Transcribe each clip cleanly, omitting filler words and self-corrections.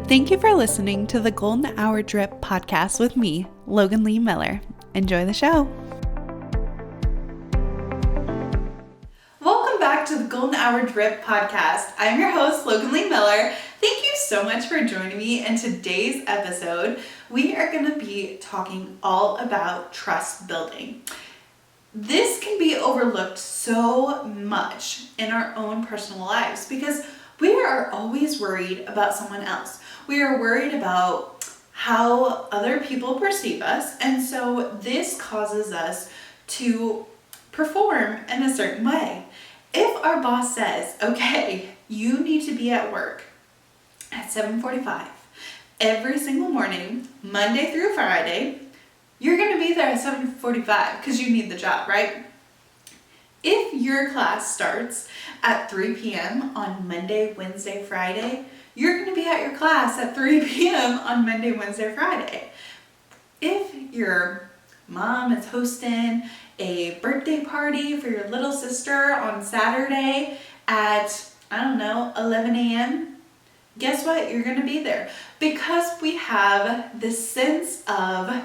Thank you for listening to the Golden Hour Drip podcast with me, Logan Lee Miller. Enjoy the show. Welcome back to the Golden Hour Drip podcast. I'm your host, Logan Lee Miller. Thank you so much for joining me in today's episode. We are going to be talking all about trust building. This can be overlooked so much in our own personal lives because we are always worried about someone else. We are worried about how other people perceive us, and so this causes us to perform in a certain way. If our boss says, okay, you need to be at work at 7:45 every single morning, Monday through Friday, you're going to be there at 7:45 because you need the job, right? If your class starts at 3 p.m. on Monday, Wednesday, Friday, you're going to be at your class at 3 p.m. on Monday, Wednesday, Friday. If your mom is hosting a birthday party for your little sister on Saturday at, 11 a.m., guess what? You're going to be there because we have this sense of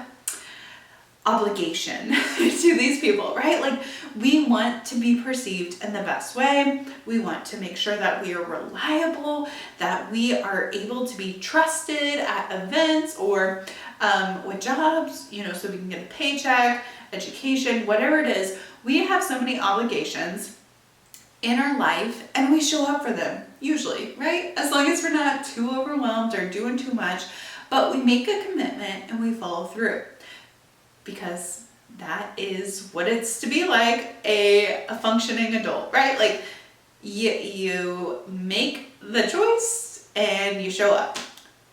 obligation to these people, right? Like, we want to be perceived in the best way. We want to make sure that we are reliable, that we are able to be trusted at events or with jobs, so we can get a paycheck, education, whatever it is. We have so many obligations in our life and we show up for them usually, right? As long as we're not too overwhelmed or doing too much, but we make a commitment and we follow through. Because that is what it's to be like a functioning adult, right? Like you make the choice and you show up.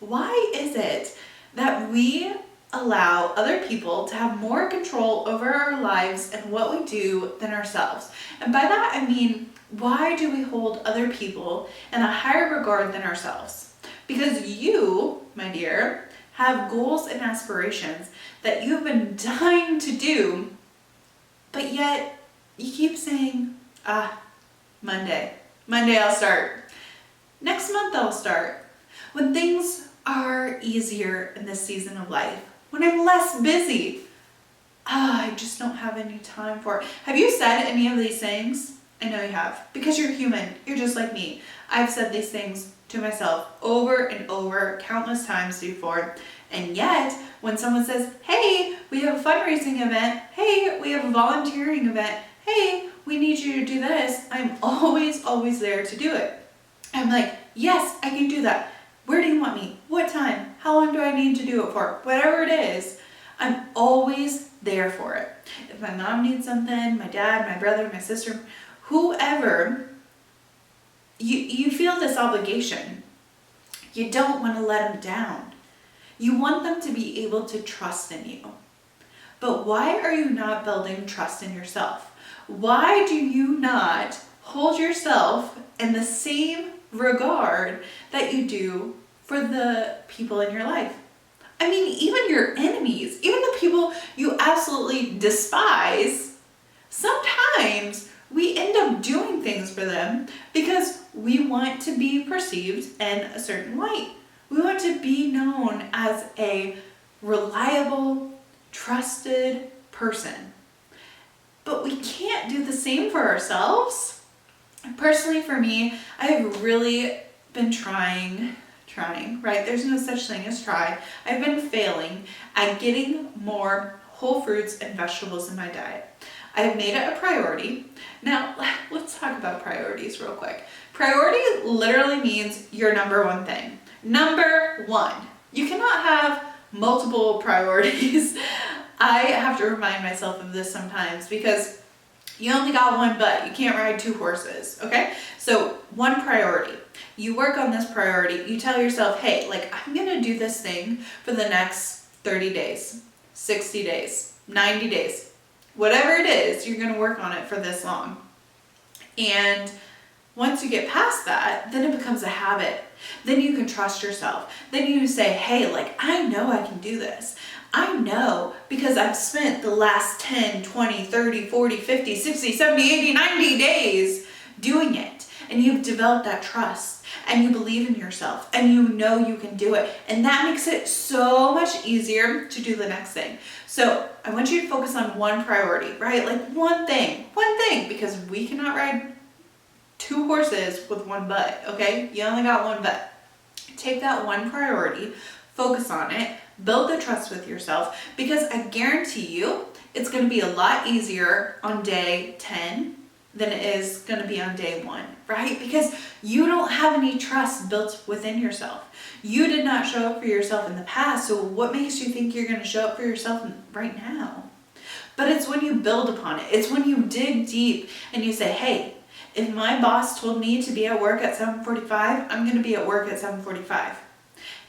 Why is it that we allow other people to have more control over our lives and what we do than ourselves? And by that I mean, why do we hold other people in a higher regard than ourselves? Because you, my dear, have goals and aspirations that you've been dying to do, but yet you keep saying, Monday I'll start. Next month I'll start. When things are easier in this season of life, when I'm less busy, I just don't have any time for it. Have you said any of these things? I know you have, because you're human. You're just like me. I've said these things to myself over and over countless times before. And yet, when someone says, hey, we have a fundraising event, hey, we have a volunteering event, hey, we need you to do this, I'm always there to do it. I'm like, yes, I can do that. Where do you want me? What time? How long do I need to do it for? Whatever it is, I'm always there for it. If my mom needs something, my dad, my brother, my sister, whoever, you feel this obligation. You don't want to let them down. You want them to be able to trust in you. But why are you not building trust in yourself? Why do you not hold yourself in the same regard that you do for the people in your life? I mean, even your enemies, even the people you absolutely despise, sometimes we end up doing things for them because we want to be perceived in a certain light. We want to be known as a reliable, trusted person. But we can't do the same for ourselves. Personally, for me, I have really been trying, right? There's no such thing as try. I've been failing at getting more whole fruits and vegetables in my diet. I've made it a priority. Now, let's talk about priorities real quick. Priority literally means your number one thing. Number one. You cannot have multiple priorities. I have to remind myself of this sometimes because you only got one butt. You can't ride two horses, okay? So one priority. You work on this priority. You tell yourself, hey, I'm going to do this thing for the next 30 days, 60 days, 90 days. Whatever it is, you're going to work on it for this long. And once you get past that, then it becomes a habit. Then you can trust yourself. Then you say, hey, I know I can do this. I know because I've spent the last 10, 20, 30, 40, 50, 60, 70, 80, 90 days doing it. and you've developed that trust, and you believe in yourself, and you know you can do it. And that makes it so much easier to do the next thing. So I want you to focus on one priority, right? Like one thing, because we cannot ride 2 horses with one butt, okay? You only got one butt. Take that one priority, focus on it, build the trust with yourself, because I guarantee you it's going to be a lot easier on day 10 than it is going to be on day 1, right? Because you don't have any trust built within yourself. You did not show up for yourself in the past, so what makes you think you're going to show up for yourself right now? But it's when you build upon it. It's when you dig deep and you say, hey, if my boss told me to be at work at 7:45, I'm going to be at work at 7:45.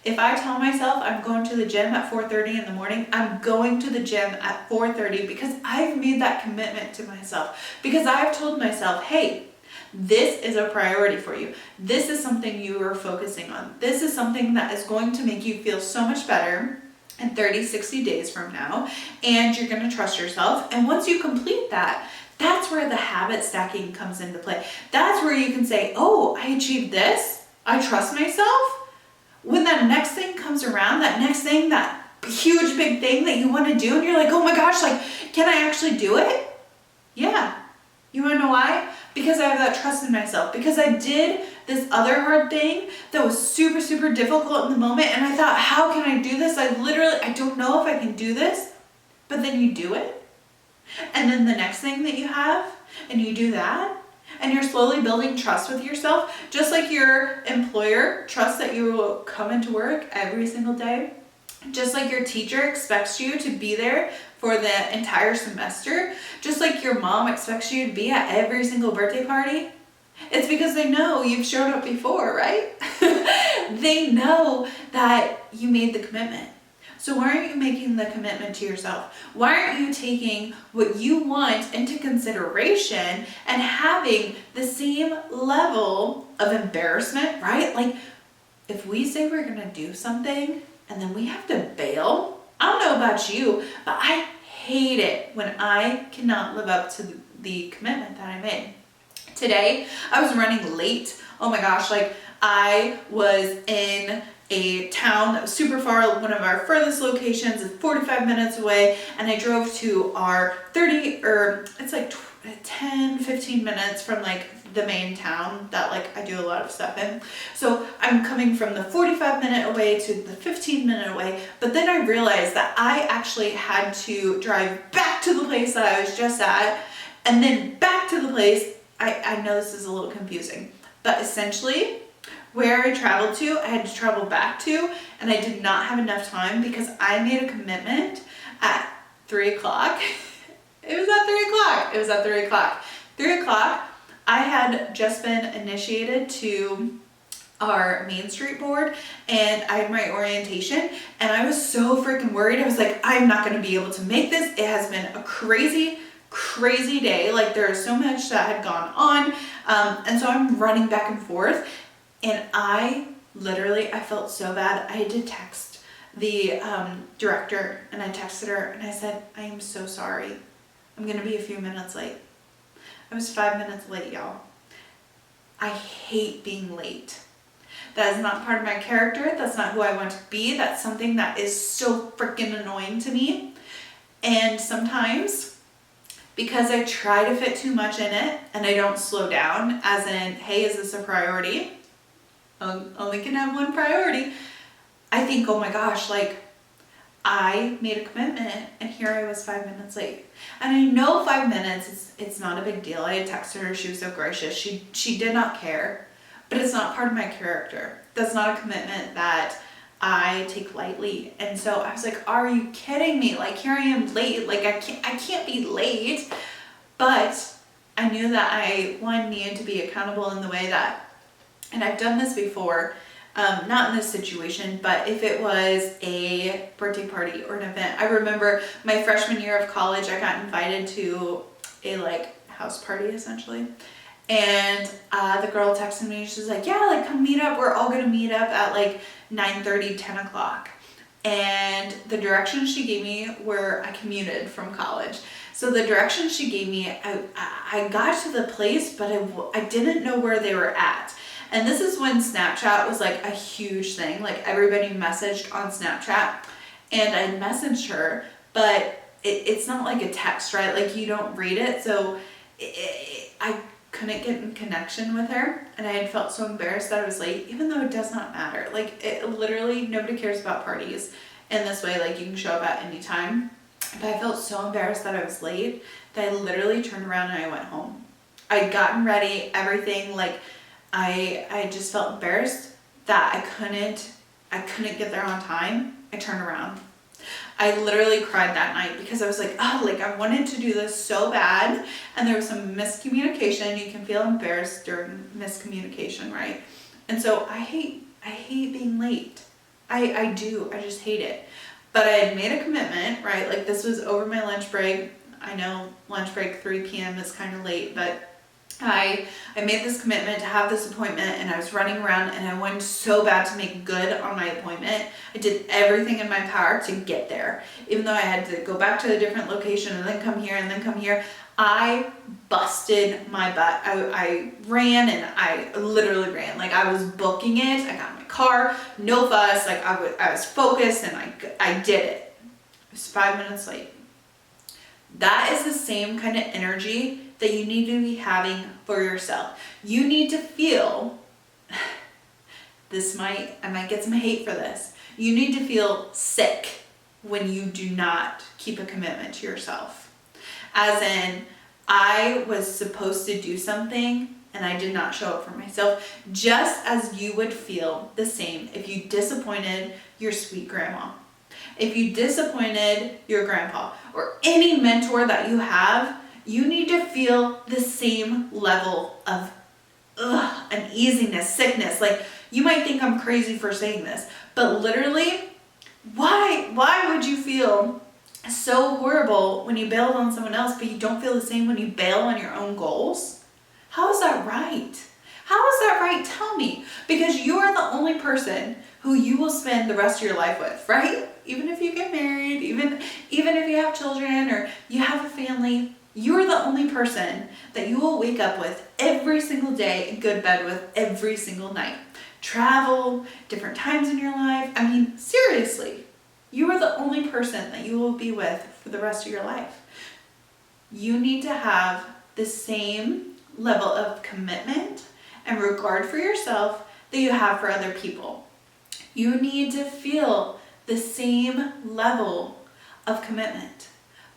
If I tell myself I'm going to the gym at 4:30 in the morning, I'm going to the gym at 4:30 because I've made that commitment to myself. Because I've told myself, hey, this is a priority for you. This is something you are focusing on. This is something that is going to make you feel so much better in 30, 60 days from now. And you're going to trust yourself. And once you complete that, that's where the habit stacking comes into play. That's where you can say, oh, I achieved this. I trust myself. When that next thing comes around, that next thing, that huge big thing that you want to do, and you're like, oh my gosh, like, can I actually do it? Yeah. You want to know why? Because I have that trust in myself. Because I did this other hard thing that was super, super difficult in the moment, and I thought, how can I do this? I don't know if I can do this. But then you do it. And then the next thing that you have, and you do that, and you're slowly building trust with yourself, just like your employer trusts that you will come into work every single day, just like your teacher expects you to be there for the entire semester, just like your mom expects you to be at every single birthday party. It's because they know you've showed up before, right? They know that you made the commitment. So why aren't you making the commitment to yourself? Why aren't you taking what you want into consideration and having the same level of embarrassment, right? Like, if we say we're gonna do something and then we have to bail, I don't know about you, but I hate it when I cannot live up to the commitment that I made. Today, I was running late. Oh my gosh, like I was in a town that was super far. One of our furthest locations is 45 minutes away, and I drove to our 10, 15 minutes from like the main town that like I do a lot of stuff in. So I'm coming from the 45-minute away to the 15-minute away, but then I realized that I actually had to drive back to the place that I was just at, and then back to the place. I know this is a little confusing, but essentially where I traveled to, I had to travel back to, and I did not have enough time because I made a commitment at 3 o'clock. It was at 3 o'clock. 3 o'clock, I had just been initiated to our Main Street board, and I had my orientation, and I was so freaking worried. I was like, I'm not going to be able to make this. It has been a crazy day. Like, there's so much that had gone on. And so I'm running back and forth, and I felt so bad. I had to text the director, and I texted her and I said, I am so sorry. I'm going to be a few minutes late. I was 5 minutes late, y'all. I hate being late. That is not part of my character. That's not who I want to be. That's something that is so freaking annoying to me. And sometimes, because I try to fit too much in it and I don't slow down, as in, hey, is this a priority? Only can have one priority. I think, oh my gosh, like, I made a commitment and here I was 5 minutes late. And I know 5 minutes, it's not a big deal. I had texted her, she was so gracious. She did not care, but it's not part of my character. That's not a commitment that I take lightly. And so I was like, are you kidding me? Like, here I am late. Like, I can't be late. But I knew that I, one, needed to be accountable in the way that, and I've done this before, not in this situation, but if it was a birthday party or an event. I remember my freshman year of college, I got invited to a like house party essentially. And the girl texted me, she's like, yeah, like come meet up. We're all gonna meet up at like 9:30, 10 o'clock. And the directions she gave me were, I commuted from college. So the direction she gave me, I got to the place, but I didn't know where they were at. And this is when Snapchat was like a huge thing. Like everybody messaged on Snapchat, and I messaged her, but it's not like a text, right? Like you don't read it. So I couldn't get in connection with her, and I had felt so embarrassed that I was late, even though it does not matter. Like it literally, nobody cares about parties in this way. Like you can show up at any time. But I felt so embarrassed that I was late that I literally turned around and I went home. I'd gotten ready, everything. Like I just felt embarrassed that I couldn't get there on time. I turned around. I literally cried that night because I was like, oh, like I wanted to do this so bad, and there was some miscommunication. You can feel embarrassed during miscommunication, right? And so I hate being late. I do. I just hate it. But I had made a commitment, right? Like this was over my lunch break. I know lunch break 3 p.m. is kind of late, but I made this commitment to have this appointment, and I was running around, and I wanted so bad to make good on my appointment. I did everything in my power to get there. Even though I had to go back to a different location and then come here and then come here, I busted my butt. I ran, and I literally ran. Like I was booking it. I got in my car, no fuss. Like I was focused, and I did it. I was 5 minutes late. That is the same kind of energy that you need to be having for yourself. You need to feel, I might get some hate for this. You need to feel sick when you do not keep a commitment to yourself. As in, I was supposed to do something and I did not show up for myself, just as you would feel the same if you disappointed your sweet grandma. If you disappointed your grandpa or any mentor that you have, you need to feel the same level of uneasiness, sickness. Like you might think I'm crazy for saying this, but literally, why would you feel so horrible when you bailed on someone else, but you don't feel the same when you bail on your own goals? How is that right? How is that right? Tell me. Because you are the only person who you will spend the rest of your life with, right? Even if you get married, even if you have children or you have a family, you're the only person that you will wake up with every single day and go to bed with every single night. Travel, different times in your life. I mean, seriously, you are the only person that you will be with for the rest of your life. You need to have the same level of commitment and regard for yourself that you have for other people. You need to feel the same level of commitment.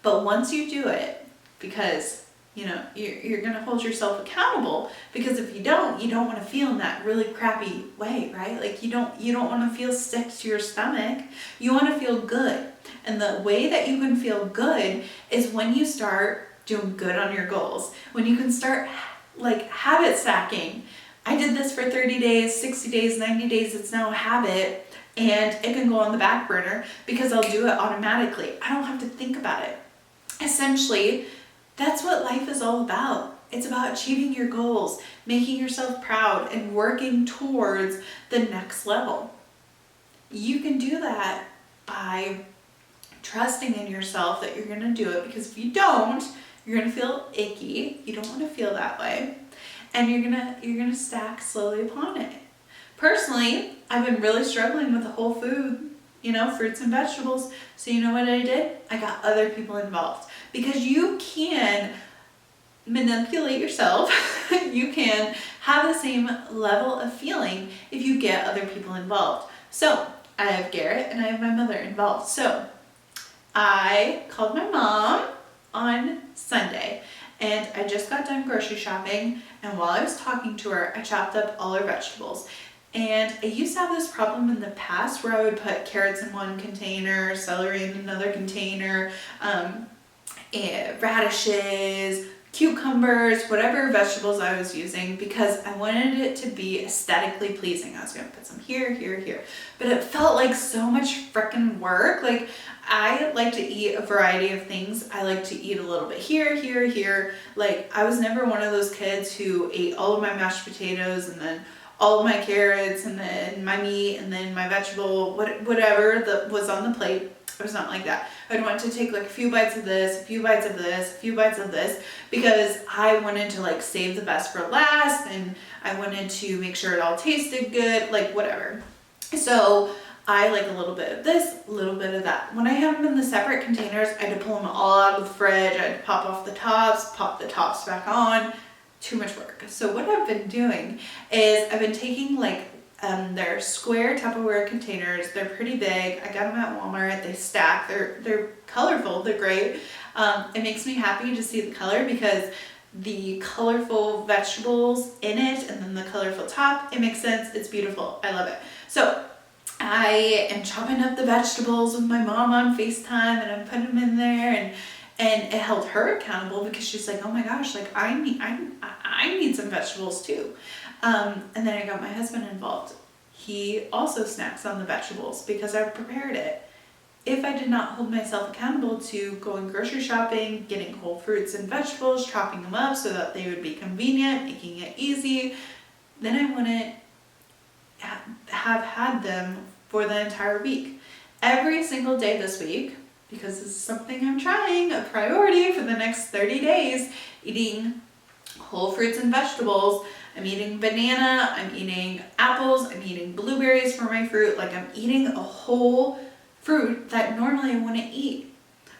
But once you do it, because you're going to hold yourself accountable, because if you don't want to feel in that really crappy way, right? Like you don't want to feel sick to your stomach. You want to feel good. And the way that you can feel good is when you start doing good on your goals. When you can start like habit stacking. I did this for 30 days, 60 days, 90 days. It's now a habit, and it can go on the back burner because I'll do it automatically. I don't have to think about it. Essentially, that's what life is all about. It's about achieving your goals, making yourself proud, and working towards the next level. You can do that by trusting in yourself that you're going to do it, because if you don't, you're going to feel icky. You don't want to feel that way. And you're going to stack slowly upon it. Personally, I've been really struggling with the whole food, fruits and vegetables. So you know what I did? I got other people involved, because you can manipulate yourself. You can have the same level of feeling if you get other people involved. So I have Garrett and I have my mother involved. So I called my mom on Sunday, and I just got done grocery shopping, and while I was talking to her, I chopped up all her vegetables. And I used to have this problem in the past where I would put carrots in one container, celery in another container, radishes, cucumbers, whatever vegetables I was using, because I wanted it to be aesthetically pleasing. I was going to put some here, here, here. But it felt like so much freaking work. Like, I like to eat a variety of things. I like to eat a little bit here, here, here. Like, I was never one of those kids who ate all of my mashed potatoes and then all of my carrots and then my meat and then my vegetable, whatever that was on the plate. It was not like that. I'd want to take like a few bites of this, a few bites of this, a few bites of this, because I wanted to like save the best for last, and I wanted to make sure it all tasted good, like whatever. So I like a little bit of this, a little bit of that. When I have them in the separate containers, I had to pull them all out of the fridge. I had to pop off the tops, pop the tops back on. Too much work. So what I've been doing is I've been taking like they're square Tupperware containers. They're pretty big. I got them at Walmart. They stack. They're colorful. They're great. It makes me happy to see the color because the colorful vegetables in it and then the colorful top, it makes sense. It's beautiful. I love it. So I am chopping up the vegetables with my mom on FaceTime, and I'm putting them in there, and it held her accountable because she's like, oh my gosh, like I need some vegetables too. And then I got my husband involved. He also snacks on the vegetables because I've prepared it. If I did not hold myself accountable to going grocery shopping, getting whole fruits and vegetables, chopping them up so that they would be convenient, making it easy, then I wouldn't have had them for the entire week. Every single day this week, because this is something I'm trying, a priority for the next 30 days, eating whole fruits and vegetables. I'm eating banana, I'm eating apples, I'm eating blueberries for my fruit. Like I'm eating a whole fruit that normally I wouldn't eat.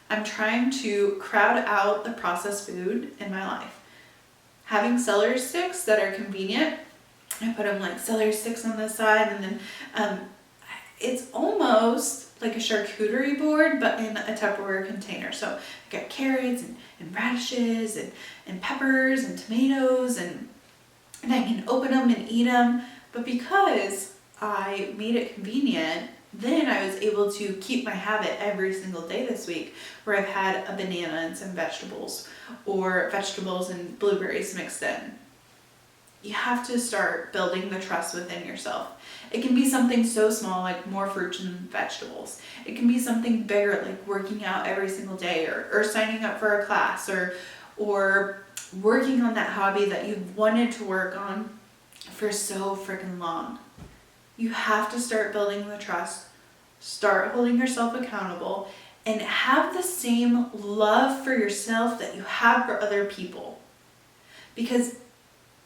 I'm trying to crowd out the processed food in my life. Having celery sticks that are convenient, I put them like celery sticks on the side, and then it's almost like a charcuterie board, but in a Tupperware container. So I got carrots and radishes and peppers and tomatoes, and I can open them and eat them. But because I made it convenient, then I was able to keep my habit every single day this week where I've had a banana and some vegetables, or vegetables and blueberries mixed in. You have to start building the trust within yourself. It can be something so small like more fruits and vegetables. It can be something bigger like working out every single day, or signing up for a class, or working on that hobby that you've wanted to work on for so freaking long. You have to start building the trust, start holding yourself accountable, and have the same love for yourself that you have for other people. Because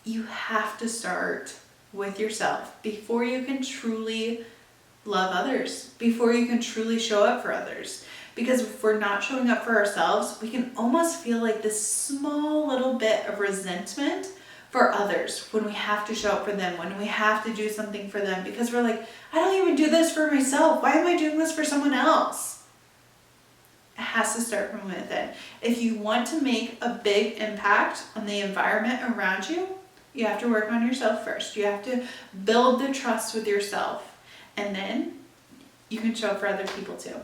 you have to start with yourself before you can truly love others, before you can truly show up for others. Because if we're not showing up for ourselves, we can almost feel like this small little bit of resentment for others when we have to show up for them, when we have to do something for them, because we're like, I don't even do this for myself. Why am I doing this for someone else? It has to start from within. If you want to make a big impact on the environment around you, you have to work on yourself first. You have to build the trust with yourself, and then you can show up for other people too.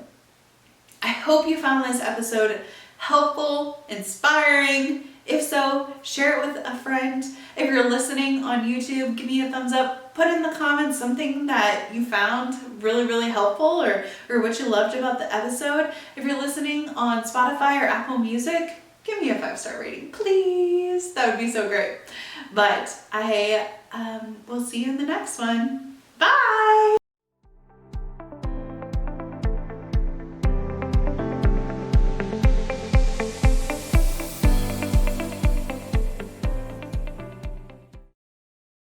I hope you found this episode helpful, inspiring. If so, share it with a friend. If you're listening on YouTube, give me a thumbs up. Put in the comments something that you found really, really helpful, or what you loved about the episode. If you're listening on Spotify or Apple Music, give me a 5-star rating, please. That would be so great. But I will see you in the next one. Bye!